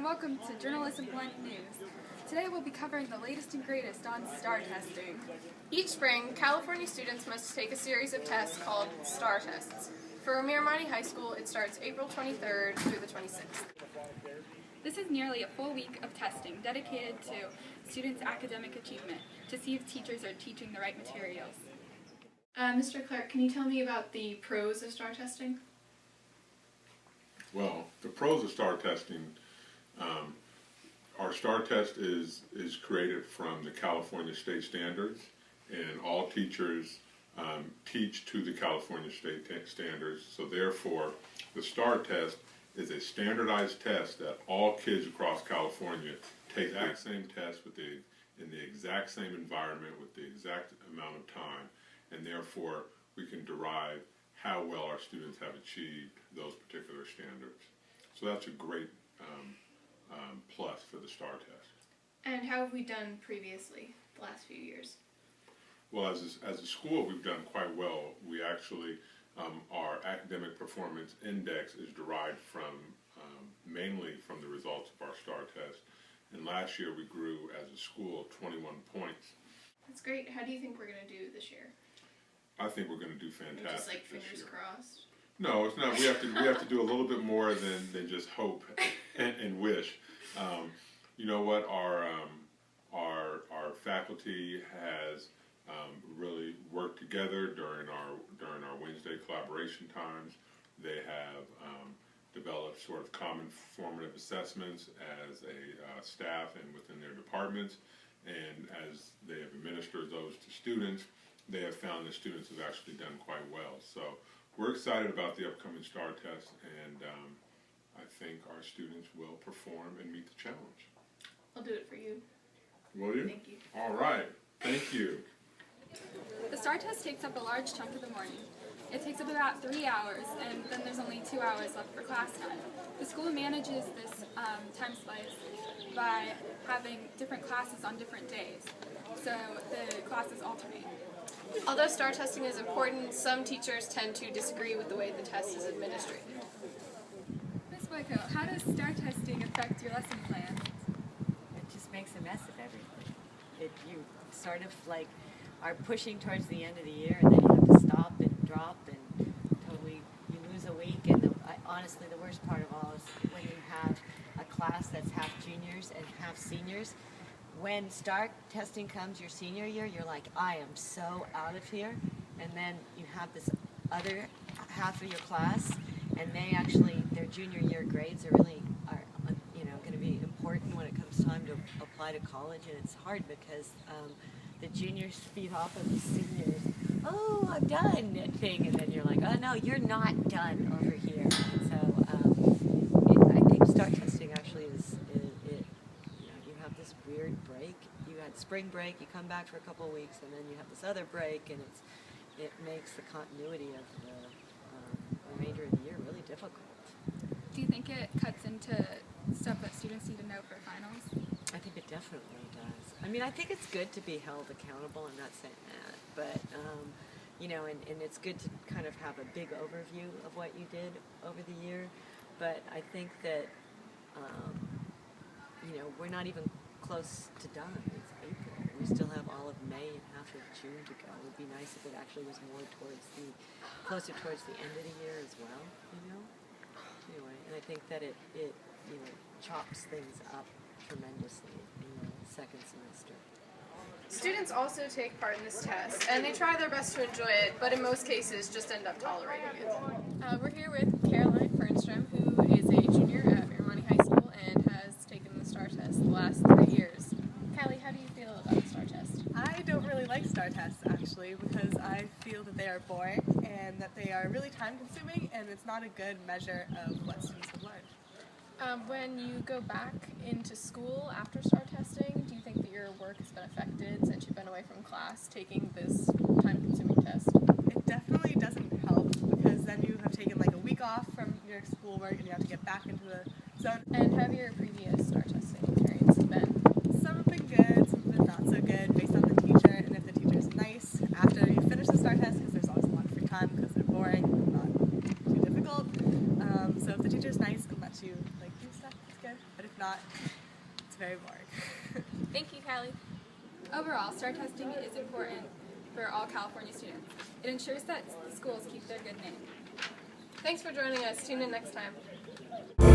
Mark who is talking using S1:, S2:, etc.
S1: and welcome to Journalism Blend News. Today we'll be covering the latest and greatest on STAR testing.
S2: Each spring, California students must take a series of tests called STAR tests. For Miramani High School, it starts April 23rd through the 26th.
S1: This is nearly a full week of testing dedicated to students' academic achievement to see if teachers are teaching the right materials.
S2: Mr. Clark, can you tell me about the pros of STAR testing?
S3: Well, the pros of STAR testing, our STAR test is created from the California state standards, and all teachers teach to the California state standards. So therefore, the STAR test is a standardized test that all kids across California take the exact same test in the exact same environment with the exact amount of time, and therefore we can derive how well our students have achieved those particular standards. So that's a great plus for the STAR test.
S2: And how have we done previously, the last few years?
S3: Well, as a school, we've done quite well. We actually, our academic performance index is derived from, mainly from the results of our STAR test. And last year we grew as a school 21 points.
S2: That's great. How do you think we're going to do this year?
S3: I think we're going to do fantastic.
S2: Just like
S3: this
S2: fingers
S3: year.
S2: Crossed?
S3: No, it's not. We have to do a little bit more than just hope and wish. You know what? Our faculty has really worked together during our Wednesday collaboration times. They have developed sort of common formative assessments as a staff and within their departments, and as they have administered those to students, they have found that students have actually done quite well. So we're excited about the upcoming STAR test, and I think our students will perform and meet the challenge.
S2: I'll do it for you.
S3: Will you?
S2: Thank you.
S3: All right. Thank you.
S1: The STAR test takes up a large chunk of the morning. It takes up about 3 hours, and then there's only 2 hours left for class time. The school manages this time slice by having different classes on different days, so the classes alternate.
S2: Although STAR testing is important, some teachers tend to disagree with the way the test is administered.
S1: Ms. Boyko, how does STAR testing affect your lesson plan?
S4: It just makes a mess of everything. You sort of like are pushing towards the end of the year, and then you have to stop and drop, and totally you lose a week. And honestly, the worst part of all is when you have a class that's half juniors and half seniors. When STAR testing comes your senior year, you're like, I am so out of here. And then you have this other half of your class, and they actually, their junior year grades are going to be important when it comes time to apply to college. And it's hard because the juniors feed off of the seniors. Oh, I'm done thing, and then you're like, oh no, you're not done over here. And so I think STAR testing actually is you have this weird break. You had spring break, you come back for a couple of weeks, and then you have this other break, and it makes the continuity of the remainder of the year really difficult.
S1: Do you think it cuts into stuff that students need to know for finals?
S4: I think it definitely does. I mean, I think it's good to be held accountable. I'm not saying that, but and it's good to kind of have a big overview of what you did over the year. But I think that we're not even close to done. It's April. We still have all of May and half of June to go. It would be nice if it actually was more closer towards the end of the year as well. Anyway, and I think that it chops things up tremendously in the second semester.
S2: Students also take part in this test, and they try their best to enjoy it, but in most cases just end up tolerating it. We're here with Caroline Fernstrom, who is a junior at Miramani High School and has taken the STAR test the last 3 years. Kylie, how do you feel about the STAR test?
S5: I don't really like STAR tests, actually, because I feel that they are boring and that they are really time-consuming, and it's not a good measure of what students have learned.
S2: When you go back into school after STAR testing, do you think that your work has been affected since you've been away from class taking this time-consuming test?
S5: It definitely doesn't help, because then you have taken like a week off from your schoolwork and you have to get back into the zone.
S2: And how have your previous STAR testing experiences been?
S5: Some have been good, some have been not so good, based on the teacher, and if the teacher's nice after you finish the STAR test, because there's always a lot of free time because they're boring and not too difficult. So if the teacher's nice and lets you do stuff, it's good. But if not, very boring.
S2: Thank you, Callie.
S1: Overall, STAR testing is important for all California students. It ensures that schools keep their good name.
S2: Thanks for joining us. Tune in next time.